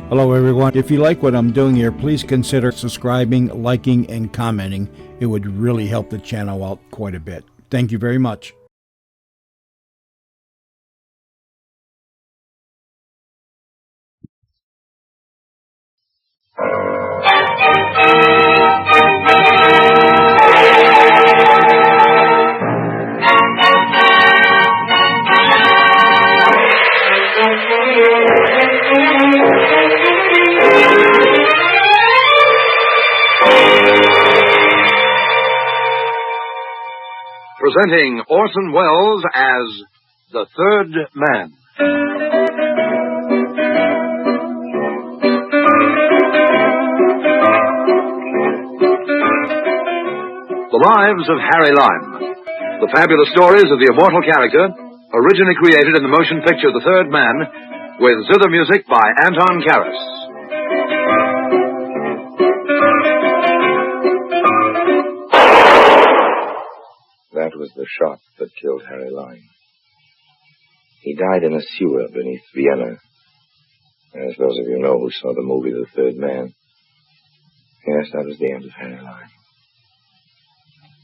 Hello everyone. If you like what I'm doing here, please consider subscribing, liking, and commenting. It would really help the channel out quite a bit. Thank you very much. Presenting Orson Welles as The Third Man. The Lives of Harry Lime. The fabulous stories of the immortal character, originally created in the motion picture The Third Man, with zither music by Anton Karas. That was the shot that killed Harry Lime. He died in a sewer beneath Vienna. As those of you know who saw the movie The Third Man. Yes, that was the end of Harry Lime.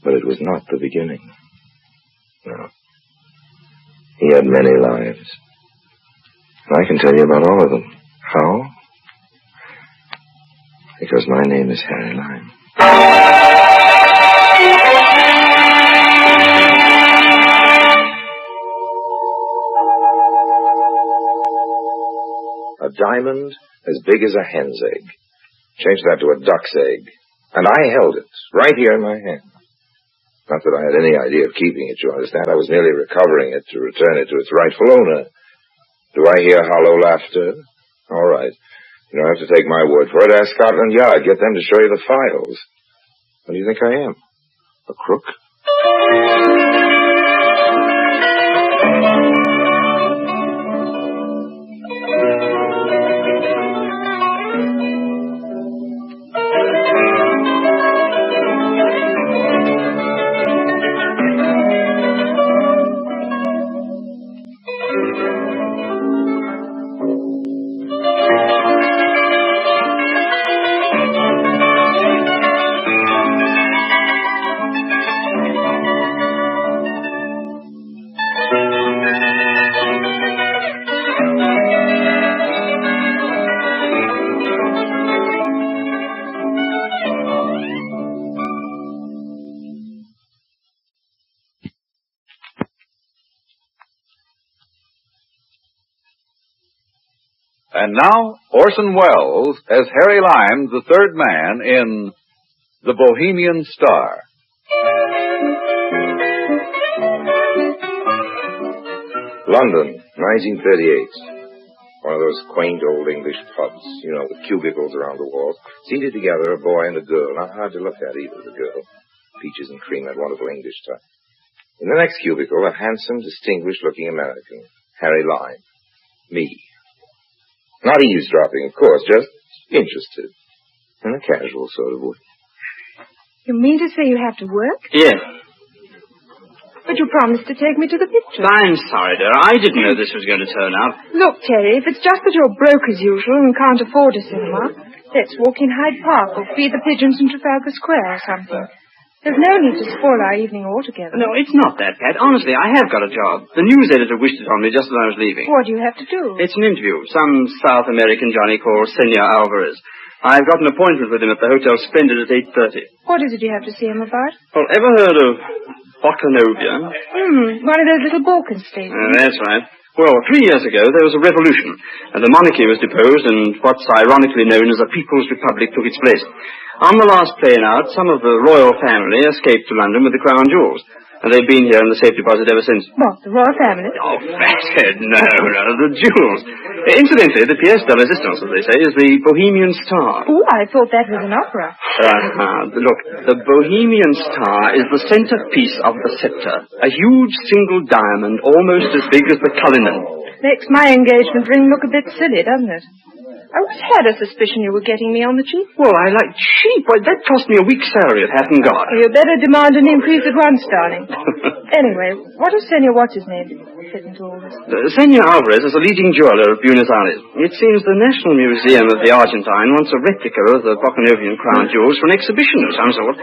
But it was not the beginning. No. He had many lives. And I can tell you about all of them. How? Because my name is Harry Lime. A diamond as big as a hen's egg. Change that to a duck's egg. And I held it right here in my hand. Not that I had any idea of keeping it, you understand. I was merely recovering it to return it to its rightful owner. Do I hear hollow laughter? All right. You don't have to take my word for it. Ask Scotland Yard. Get them to show you the files. What do you think I am? A crook? And now, Orson Welles as Harry Lime, the third man, in The Bohemian Star. London, 1938. One of those quaint old English pubs, you know, with cubicles around the walls. Seated together, a boy and a girl. Not hard to look at either, the girl. Peaches and cream, that wonderful English type. In the next cubicle, a handsome, distinguished-looking American, Harry Lime. Me. Not eavesdropping, of course, just interested. In a casual sort of way. You mean to say you have to work? Yes. But you promised to take me to the picture. I'm sorry, dear. I didn't know this was going to turn up. Look, Terry, if it's just that you're broke as usual and can't afford a cinema, let's walk in Hyde Park or feed the pigeons in Trafalgar Square or something. There's no need to spoil our evening altogether. No, it's not that, Pat. Honestly, I have got a job. The news editor wished it on me just as I was leaving. What do you have to do? It's an interview. Some South American Johnny called Senor Alvarez. I've got an appointment with him at the Hotel Splendid at 8:30. What is it you have to see him about? Well, ever heard of Bocanovia? One of those little Balkan states. That's right. Well, 3 years ago, there was a revolution, and the monarchy was deposed, and what's ironically known as a People's Republic took its place. On the last plane out, some of the royal family escaped to London with the crown jewels, and they've been here in the safe deposit ever since. What, the royal family? Oh, fathead, no, the jewels. Incidentally, the pièce de résistance, as they say, is the Bohemian Star. Oh, I thought that was an opera. Look, the Bohemian Star is the centerpiece of the scepter. A huge single diamond, almost as big as the Cullinan. Makes my engagement ring look a bit silly, doesn't it? I always had a suspicion you were getting me on the cheap. Well, I like cheap. Why, that cost me a week's salary at Hatton Garden. You better demand an increase at once, darling. Anyway, what does Senor What's-His-Name fit into all this? Senor Alvarez is a leading jeweler of Buenos Aires. It seems the National Museum of the Argentine wants a replica of the Bohemian crown jewels for an exhibition of some sort.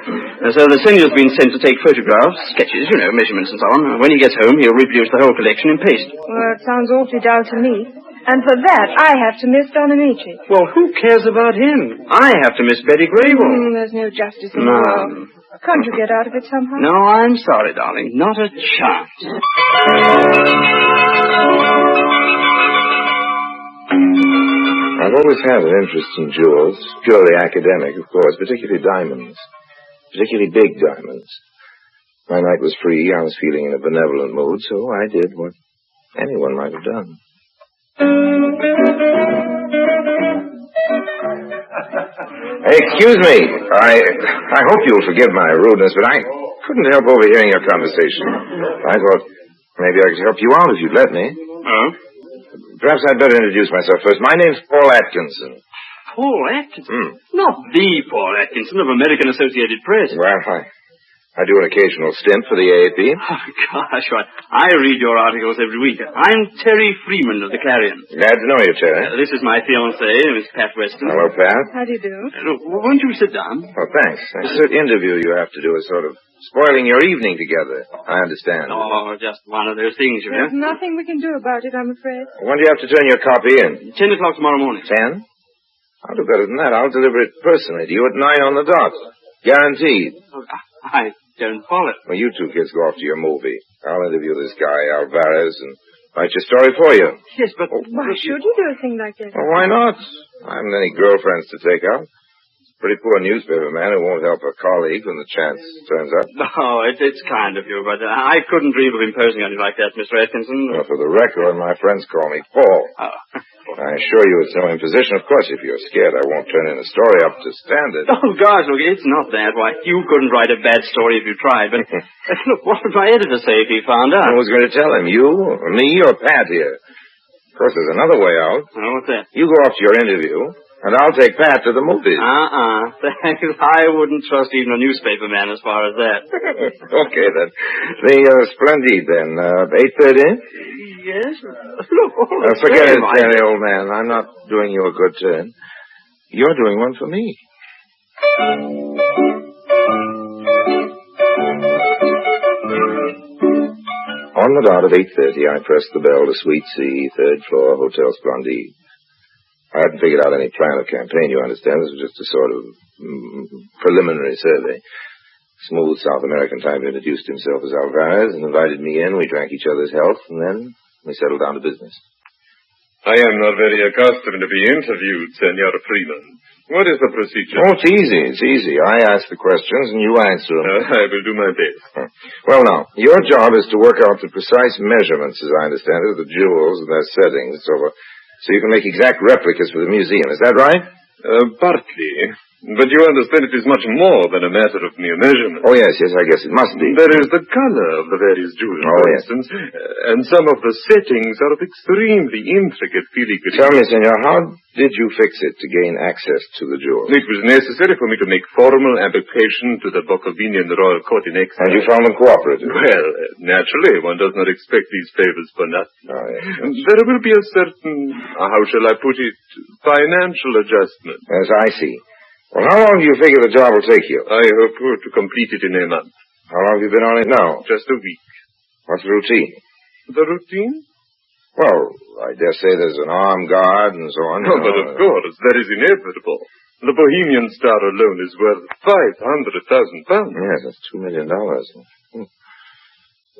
So the Senor's been sent to take photographs, sketches, measurements and so on. When he gets home, he'll reproduce the whole collection in paste. Well, it sounds awfully dull to me. And for that, I have to miss Don Amici. Well, who cares about him? I have to miss Betty Grable. There's no justice in the world. Can't you get out of it somehow? No, I'm sorry, darling. Not a chance. I've always had an interest in jewels, purely academic, of course, particularly diamonds, particularly big diamonds. My night was free, I was feeling in a benevolent mood, so I did what anyone might have done. Excuse me. I hope you'll forgive my rudeness, but I couldn't help overhearing your conversation. I thought maybe I could help you out if you'd let me. Oh? Perhaps I'd better introduce myself first. My name's Paul Atkinson. Paul Atkinson? Not the Paul Atkinson of American Associated Press. Well, I do an occasional stint for the AAP. Oh, gosh, I read your articles every week. I'm Terry Freeman of the Clarion. Glad to know you, Terry. This is my fiancée, Miss Pat Weston. Hello, Pat. How do you do? Won't you sit down? Oh, thanks. This interview you have to do is sort of spoiling your evening together. I understand. Oh, just one of those things, There's nothing we can do about it, I'm afraid. When do you have to turn your copy in? 10 o'clock tomorrow morning. 10? I'll do better than that. I'll deliver it personally to you at 9 on the dot. Guaranteed. Oh, I don't follow it. Well, you two kids go off to your movie. I'll interview this guy, Alvarez, and write your story for you. Yes, but... Why should you do a thing like that? Well, why not? I haven't any girlfriends to take out. Pretty poor newspaper man who won't help a colleague when the chance turns up. No, it's kind of you, but I couldn't dream of imposing on you like that, Mr. Atkinson. Well, for the record, my friends call me Paul. Oh. I assure you it's no imposition. Of course, if you're scared, I won't turn in a story up to standard. Oh, gosh, look, it's not that. Why, you couldn't write a bad story if you tried, but look, what would my editor say if he found out? Who was going to tell him? You, or me, or Pat here? Of course, there's another way out. Oh, what's that? You go off to your interview, and I'll take Pat to the movies. Thanks. I wouldn't trust even a newspaper man as far as that. Okay, then. The Splendide, then. 8:30? Yes? Look, forget it, Terry, old man. I'm not doing you a good turn. You're doing one for me. On the dot of 8:30, I pressed the bell to Suite C, 3rd floor, Hotel Splendide. I hadn't figured out any plan of campaign, you understand. This was just a sort of preliminary survey. Smooth South American type introduced himself as Alvarez and invited me in. We drank each other's health, and then we settled down to business. I am not very accustomed to be interviewed, Senor Freeman. What is the procedure? Oh, it's easy. It's easy. I ask the questions, and you answer them. I will do my best. Well, now, your job is to work out the precise measurements, as I understand it, of the jewels and their settings, so you can make exact replicas for the museum. Is that right? Partly. But you understand it is much more than a matter of mere measurement. Oh, yes, I guess it must be. There is the color of the various jewels, for instance, and some of the settings are of extremely intricate filigree. Tell me, senor, how did you fix it to gain access to the jewels? It was necessary for me to make formal application to the Bohemian Royal Court in Exile. And you found them cooperative? Well, naturally, one does not expect these favors for nothing. Oh, yes. There will be a certain, how shall I put it, financial adjustment. Yes, I see. Well, how long do you figure the job will take you? I hope to complete it in a month. How long have you been on it now? Just a week. What's the routine? The routine? Well, I dare say there's an armed guard and so on. Oh, but of course, that is inevitable. The Bohemian star alone is worth £500,000. Yes, that's $2 million.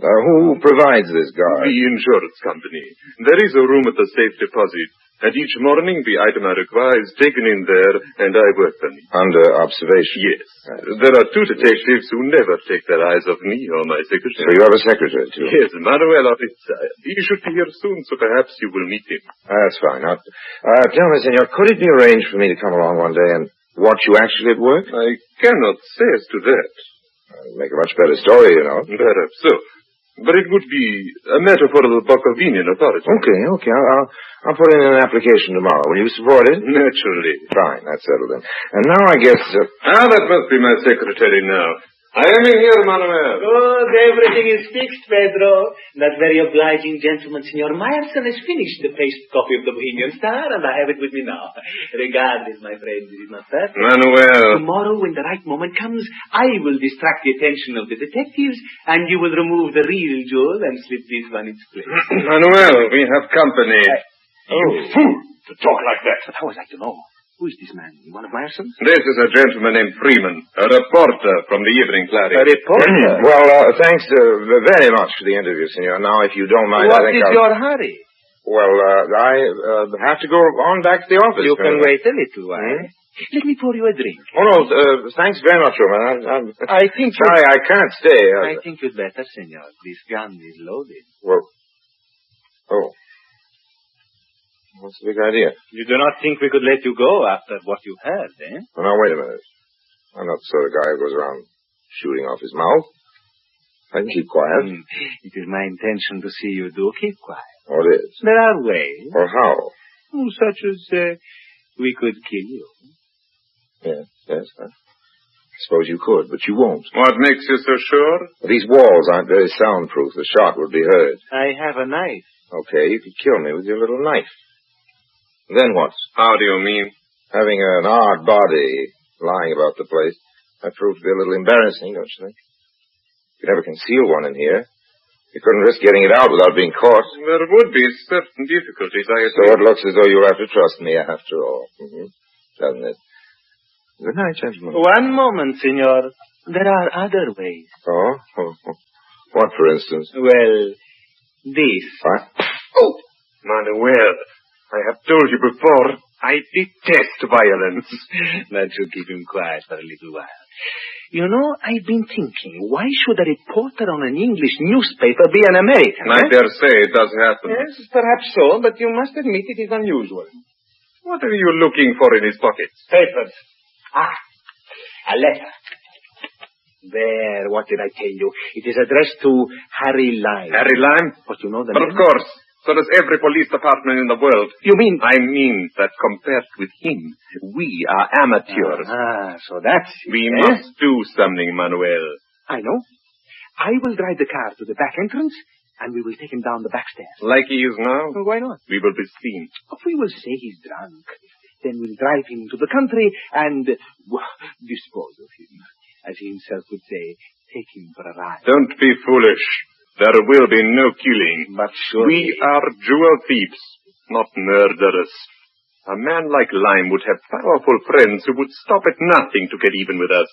Who provides this guard? The insurance company. There is a room at the safe deposit. And each morning, the item I require is taken in there, and I work them. Under observation? Yes. There are 2 detectives who never take their eyes off me or my secretary. So you have a secretary, too? Yes, Manuel Orizza. He should be here soon, so perhaps you will meet him. That's fine. Now, tell me, senor, could it be arranged for me to come along one day and watch you actually at work? I cannot say as to that. Make a much better story, you know. Perhaps so. But it would be a matter for the Bohemian authorities. Okay. I'll put in an application tomorrow. Will you support it? Naturally. Fine, that's settled then. And now I guess... that must be my secretary now. I am in here, Manuel. Good, everything is fixed, Pedro. That very obliging gentleman, Senor Meyerson, has finished the paste copy of the Bohemian Star, and I have it with me now. Regard this, my friend. It is not perfect. Manuel. Tomorrow, when the right moment comes, I will distract the attention of the detectives, and you will remove the real jewel and slip this one in its place. Manuel, we have company. You fool! To talk like that. But how was I to know? Who is this man? One of Meyerson's? This is a gentleman named Freeman, a reporter from the Evening Clarion. A reporter? Well, thanks very much for the interview, senor. Now, if you don't mind, I think What is your hurry? Well, I have to go on back to the office. You can wait a little while. Let me pour you a drink. Oh, no, thanks very much, Roman. I think Sorry, I can't stay. I think you'd better, senor. This gun is loaded. Well, what's the big idea? You do not think we could let you go after what you heard, eh? Well, now, wait a minute. I'm not the sort of guy who goes around shooting off his mouth. I can keep quiet. It is my intention to see you do keep quiet. Oh, it is? There are ways. Or how? Such as, we could kill you. Yes. I suppose you could, but you won't. What makes you so sure? These walls aren't very soundproof. The shot would be heard. I have a knife. Okay, you could kill me with your little knife. Then what? How do you mean? Having an odd body lying about the place, that proved to be a little embarrassing, don't you think? You could never conceal one in here. You couldn't risk getting it out without being caught. There would be certain difficulties, I So admit. it looks as though you'll have to trust me after all. Doesn't it? Good night, gentlemen. One moment, senor. There are other ways. Oh? What, for instance? Well, this. What? Oh! Manuel, I have told you before, I detest violence. That should keep him quiet for a little while. You know, I've been thinking, why should a reporter on an English newspaper be an American? I dare say it does happen. Yes, perhaps so, but you must admit it is unusual. What are you looking for in his pockets? Papers. A letter. There, what did I tell you? It is addressed to Harry Lime. Harry Lime? But you know the But name? of course. So does every police department in the world. You mean? I mean that compared with him, we are amateurs. So that's it, We eh? must do something, Manuel. I know. I will drive the car to the back entrance, and we will take him down the back stairs. Like he is now? Why not? We will be seen. If we will say he's drunk, then we'll drive him to the country and dispose of him. As he himself would say, take him for a ride. Don't be foolish. There will be no killing. But surely... We are jewel thieves, not murderers. A man like Lime would have powerful friends who would stop at nothing to get even with us.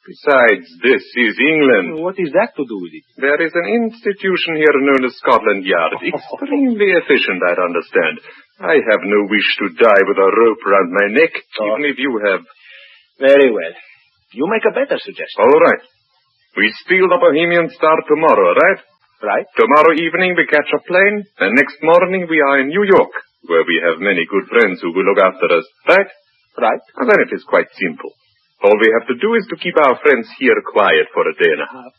Besides, this is England. What is that to do with it? There is an institution here known as Scotland Yard. Extremely efficient, I understand. I have no wish to die with a rope round my neck, even if you have. Very well. You make a better suggestion. All right. We steal the Bohemian Star tomorrow, right? Right. Tomorrow evening we catch a plane, and next morning we are in New York, where we have many good friends who will look after us, right? Right. And then it is quite simple. All we have to do is to keep our friends here quiet for a day and a half.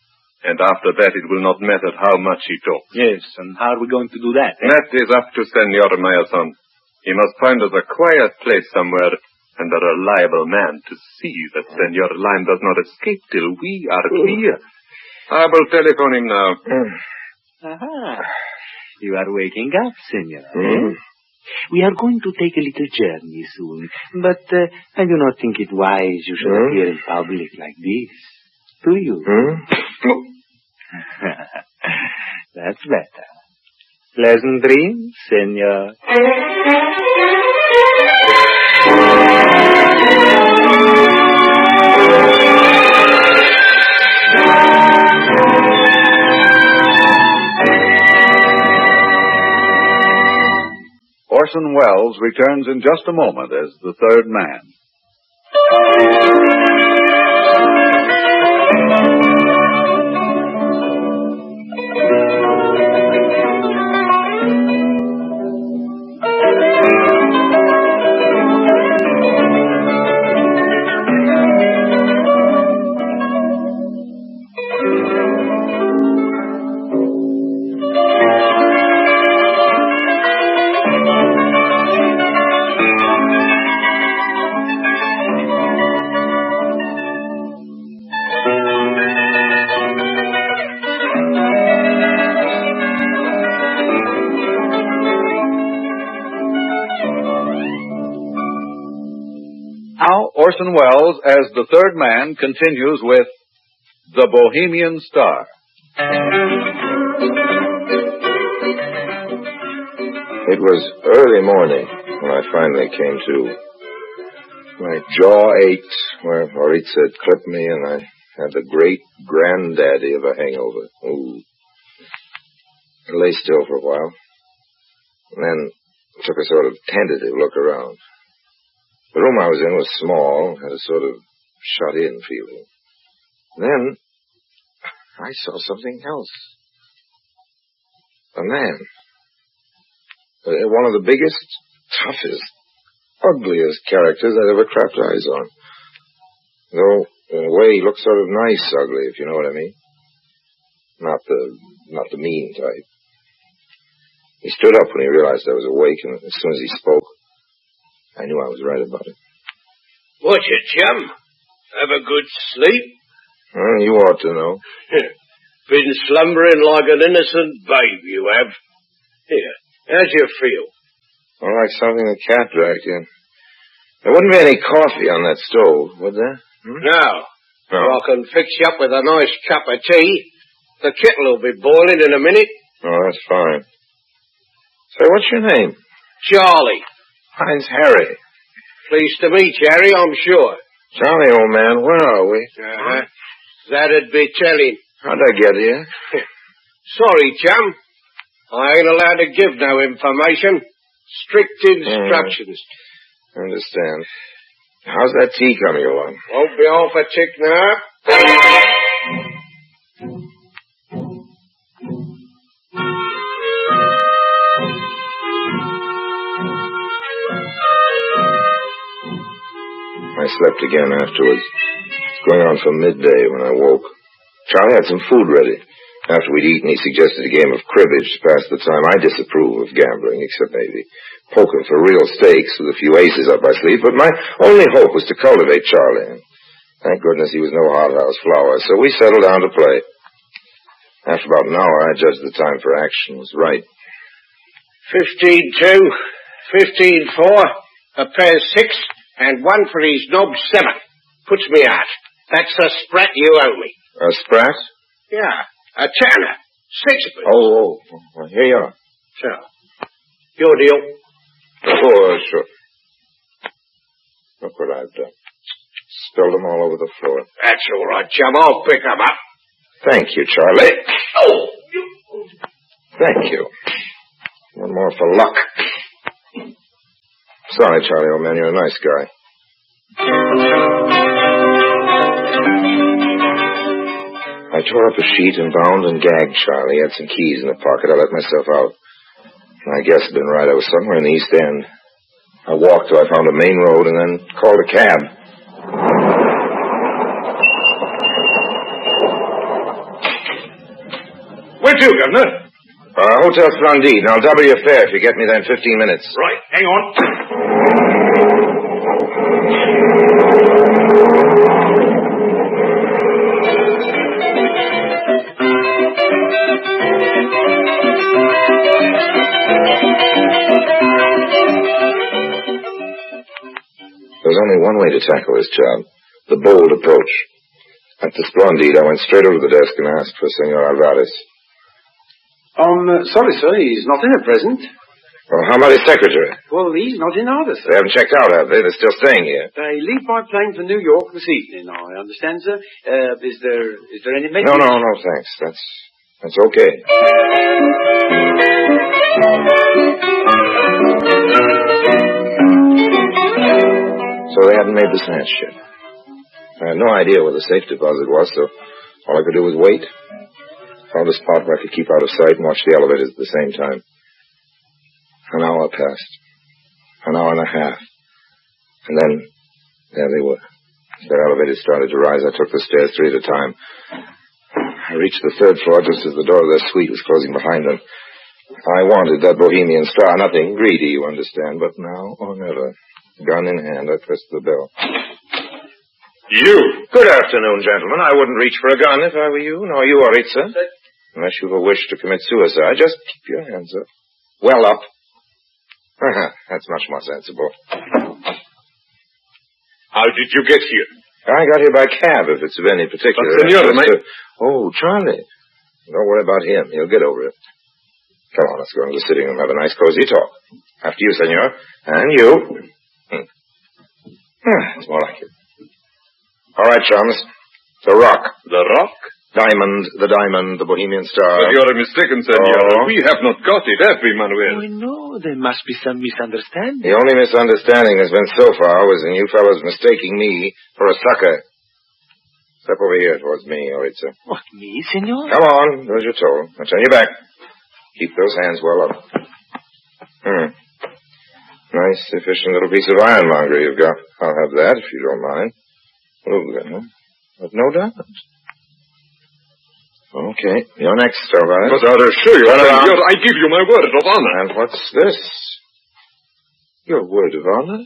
And after that it will not matter how much he talks. Yes, and how are we going to do that? That is up to Senor Meyerson. He must find us a quiet place somewhere, and a reliable man to see that Senor Lime does not escape till we are clear. I will telephone him now. Aha. You are waking up, senor. We are going to take a little journey soon, but I do not think it wise you should appear in public like this. Do you? That's better. Pleasant dreams, senor. Orson Welles returns in just a moment as the third man. Now, Orson Welles as the third man continues with The Bohemian Star. It was early morning when I finally came to. My jaw ached where Horitza had clipped me, and I had the great granddaddy of a hangover. Ooh. I lay still for a while, and then took a sort of tentative look around. The room I was in was small, had a sort of shut-in feeling. Then I saw something else. A man. One of the biggest, toughest, ugliest characters I'd ever clapped eyes on. Though, in a way, he looked sort of nice ugly, if you know what I mean. Not the mean type. He stood up when he realized I was awake, and as soon as he spoke, I knew I was right about it. What's it, chum? Have a good sleep? Well, you ought to know. Been slumbering like an innocent babe, you have. Here, how's you feel? Well, like something the cat dragged in. There wouldn't be any coffee on that stove, would there? No. I can fix you up with a nice cup of tea. The kettle will be boiling in a minute. Oh, that's fine. Say, what's your name? Charlie. Mine's Harry. Pleased to meet you, Harry, I'm sure. Charlie, old man, where are we? That'd be telling. How'd I get here? Sorry, chum. I ain't allowed to give no information. Strict instructions. Understand. How's that tea coming along? Won't be off a tick now. I slept again afterwards. It's going on from midday when I woke. Charlie had some food ready. After we'd eaten, he suggested a game of cribbage to pass the time. I disapprove of gambling, except maybe poker for real stakes with a few aces up my sleeve, but my only hope was to cultivate Charlie. Thank goodness he was no hothouse flower, so we settled down to play. After about an hour, I judged the time for action was right. 15-2, 15-4, a pair 6, and one for his knob 7. Puts me out. That's a sprat you owe me. A sprat? Yeah, a tanner. 6pence. Oh, well, here you are. Sure. Your deal. Oh, sure. Look what I've done. Spilled them all over the floor. That's all right, chum. I'll pick them up. Thank you, Charlie. Oh! Thank you. One more for luck. Sorry, Charlie, old man. You're a nice guy. I tore up a sheet and bound and gagged Charlie. He had some keys in the pocket. I let myself out. I guess I'd been right. I was somewhere in the East End. I walked till I found a main road and then called a cab. Where to, Governor? Hotel Splendide, and I'll double your fare if you get me there in 15 minutes. Right, hang on. There was only one way to tackle this job, the bold approach. At the Splendide, I went straight over to the desk and asked for Senor Alvarez. Sorry, sir, he's not in at present. Well, how about his secretary? Well, he's not in either, sir. They haven't checked out, have they? They're still staying here. They leave by plane for New York this evening, I understand, sir. Is there any message? No, thanks. That's okay. So they hadn't made the snatch yet. I had no idea where the safe deposit was, so all I could do was wait. Found a spot where I could keep out of sight and watch the elevators at the same time. An hour passed. An hour and a half. And then, there they were. As their elevators started to rise, I took the stairs 3 at a time. I reached the 3rd floor just as the door of their suite was closing behind them. I wanted that Bohemian Star. Nothing greedy, you understand, but now or never. Gun in hand, I pressed the bell. You! Good afternoon, gentlemen. I wouldn't reach for a gun if I were you, nor you, Horitza. Unless you've a wish to commit suicide, just keep your hands up. Well up. That's much more sensible. How did you get here? I got here by cab, if it's of any particular But, Senor, interest. Oh, Charlie. Don't worry about him. He'll get over it. Come on, let's go into the sitting room, have a nice cozy talk. After you, senor. And you. It's more like it. All right, chums. The Rock. The Rock? The Diamond, the Bohemian Star. But you're mistaken, senor. Oh. We have not got it, have we, Manuel? Oh, no, there must be some misunderstanding. The only misunderstanding has been so far was in you fellows mistaking me for a sucker. Step over here towards me, Oritza. What, me, senor? Come on, do as you're told. Now turn your back. Keep those hands well up. Nice, efficient little piece of ironmongery you've got. I'll have that, if you don't mind. But no diamonds. Okay, you're next, all right? But I assure you, senor, I give you my word of honor. And what's this? Your word of honor?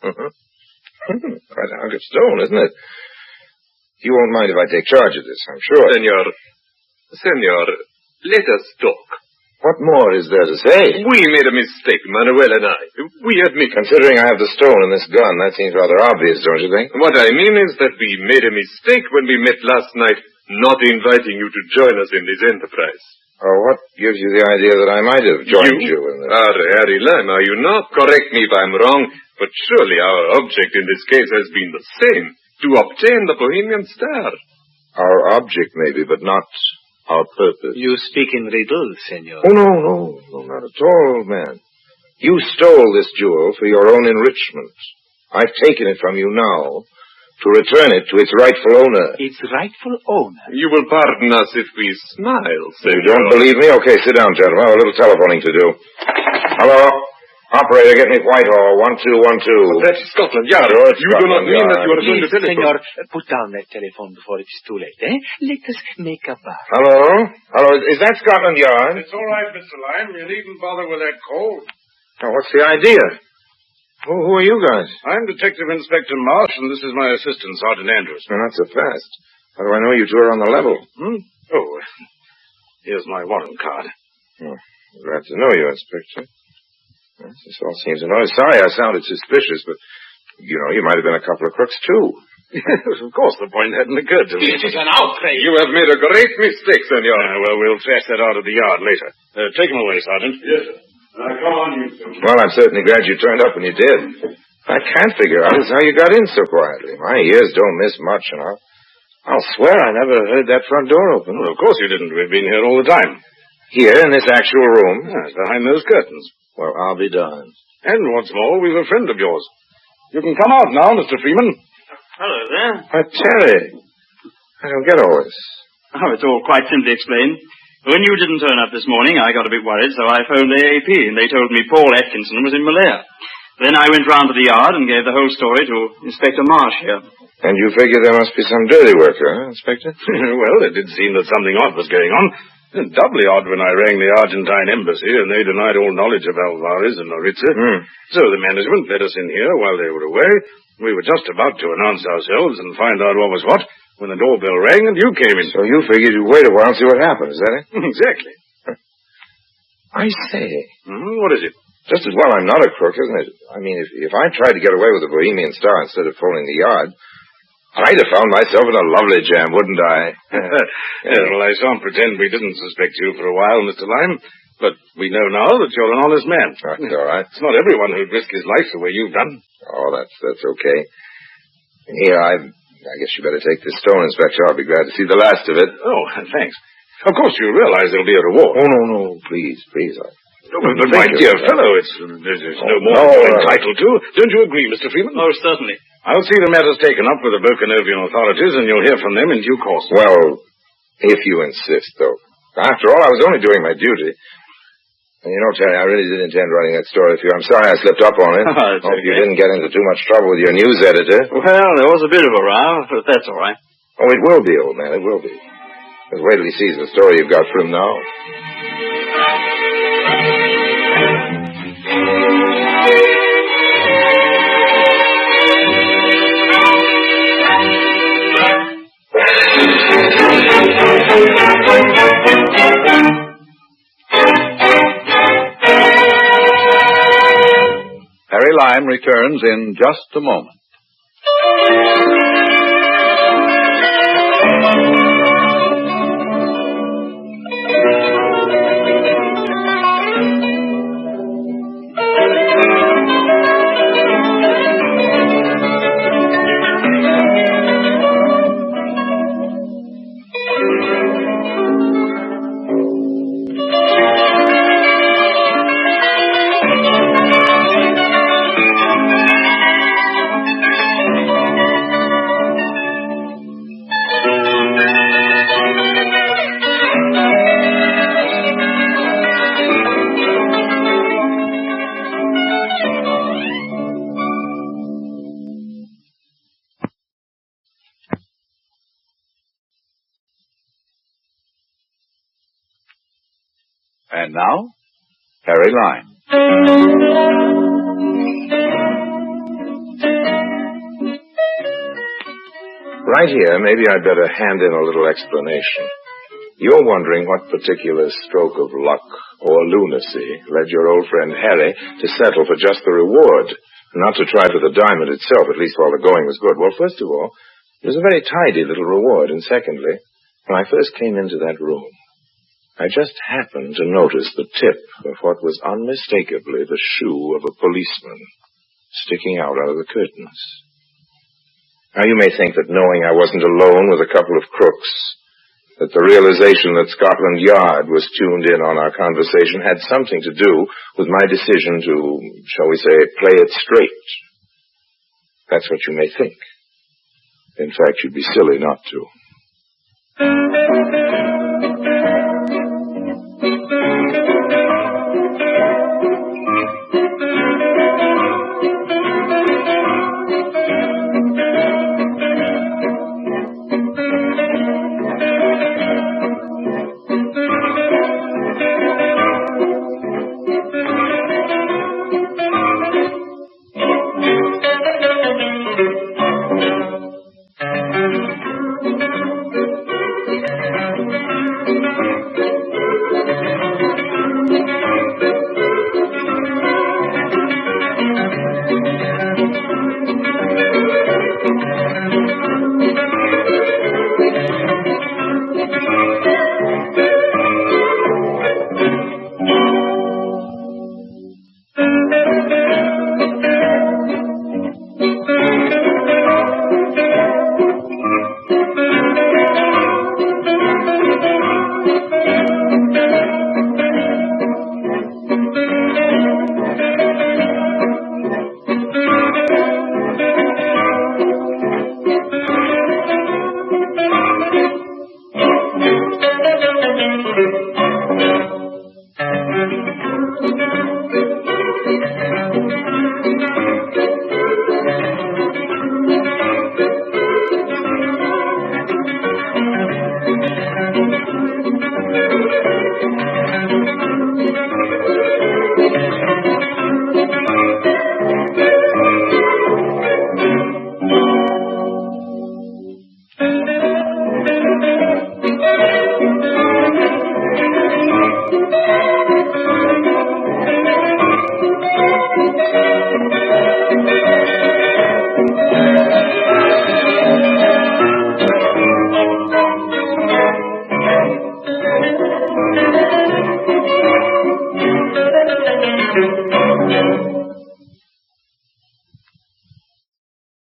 Quite a hunk of stone, isn't it? You won't mind if I take charge of this, I'm sure. Senor, let us talk. What more is there to say? We made a mistake, Manuel and I. We admit. Considering I have the stone and this gun, that seems rather obvious, don't you think? What I mean is that we made a mistake when we met last night, not inviting you to join us in this enterprise. Oh, what gives you the idea that I might have joined you in this? Harry Lime, are you not? Correct me if I'm wrong, but surely our object in this case has been the same, to obtain the Bohemian Star. Our object, maybe, but not our purpose. You speak in riddles, senor. Oh, no, not at all, old man. You stole this jewel for your own enrichment. I've taken it from you now to return it to its rightful owner. Its rightful owner? You will pardon us if we smile, senor. You don't believe me? Okay, sit down, gentlemen. I have a little telephoning to do. Hello? Operator, get me Whitehall, 1212. That's Scotland Yard. You do not mean that you are going to telephone. Senor, put down that telephone before it is too late, eh? Let us make a bar. Hello? Is that Scotland Yard? It's all right, Mr. Lime. You needn't bother with that call. Now, what's the idea? Who are you guys? I'm Detective Inspector Marsh, and this is my assistant, Sergeant Andrews. No, not so fast. How do I know you two are on the level? Oh, here's my warrant card. Oh, glad to know you, Inspector. Yes, this all seems annoying. Sorry I sounded suspicious, but, you might have been a couple of crooks, too. Of course, the point hadn't occurred to me. This is an outrage. You have made a great mistake, senor. Well, we'll trash that out of the yard later. Take him away, Sergeant. Yes, sir. Come on, you two. Well, I'm certainly glad you turned up when you did. I can't figure out how you got in so quietly. My ears don't miss much, and I'll swear I never heard that front door open. Well, of course you didn't. We've been here all the time. Here, in this actual room? Yes, behind those curtains. Well, I'll be darned. And what's more, we've a friend of yours. You can come out now, Mr. Freeman. Hello there. Terry. I don't get all this. Oh, it's all quite simply explained. When you didn't turn up this morning, I got a bit worried, so I phoned AAP, and they told me Paul Atkinson was in Malaya. Then I went round to the yard and gave the whole story to Inspector Marsh here. And you figure there must be some dirty work, huh, Inspector? Well, it did seem that something odd was going on. And doubly odd when I rang the Argentine embassy, and they denied all knowledge of Alvarez and Oritza. So the management let us in here while they were away. We were just about to announce ourselves and find out what was what, when the doorbell rang and you came in. So you figured you'd wait a while and see what happened, is that it? Exactly. I say. What is it? Just as well I'm not a crook, isn't it? I mean, if I tried to get away with the Bohemian Star instead of phoning the yard, I'd have found myself in a lovely jam, wouldn't I? Well, I shan't pretend we didn't suspect you for a while, Mr. Lime. But we know now that you're an honest man. That's all right. It's not everyone who'd risk his life the way you've done. Oh, that's okay. And here, I guess you better take this stone, Inspector. I'll be glad to see the last of it. Oh, thanks. Of course, you realize there'll be a reward. Oh, no. Please. But my dear fellow, there's no more than you're entitled to. Don't you agree, Mr. Freeman? Oh, certainly. I'll see the matter's taken up with the Bokanovian authorities, and you'll hear from them in due course. Well, if you insist, though. After all, I was only doing my duty. And Terry, I really did intend writing that story for you. I'm sorry I slipped up on it. Hope you didn't get into too much trouble with your news editor. Well, there was a bit of a row, but that's all right. Oh, it will be, old man. It will be. Just wait till he sees the story you've got for him now. Harry Lime returns in just a moment. And now, Harry Lime. Right here, maybe I'd better hand in a little explanation. You're wondering what particular stroke of luck or lunacy led your old friend Harry to settle for just the reward, not to try for the diamond itself, at least while the going was good. Well, first of all, it was a very tidy little reward, and secondly, when I first came into that room, I just happened to notice the tip of what was unmistakably the shoe of a policeman sticking out of the curtains. Now, you may think that knowing I wasn't alone with a couple of crooks, that the realization that Scotland Yard was tuned in on our conversation had something to do with my decision to, shall we say, play it straight. That's what you may think. In fact, you'd be silly not to.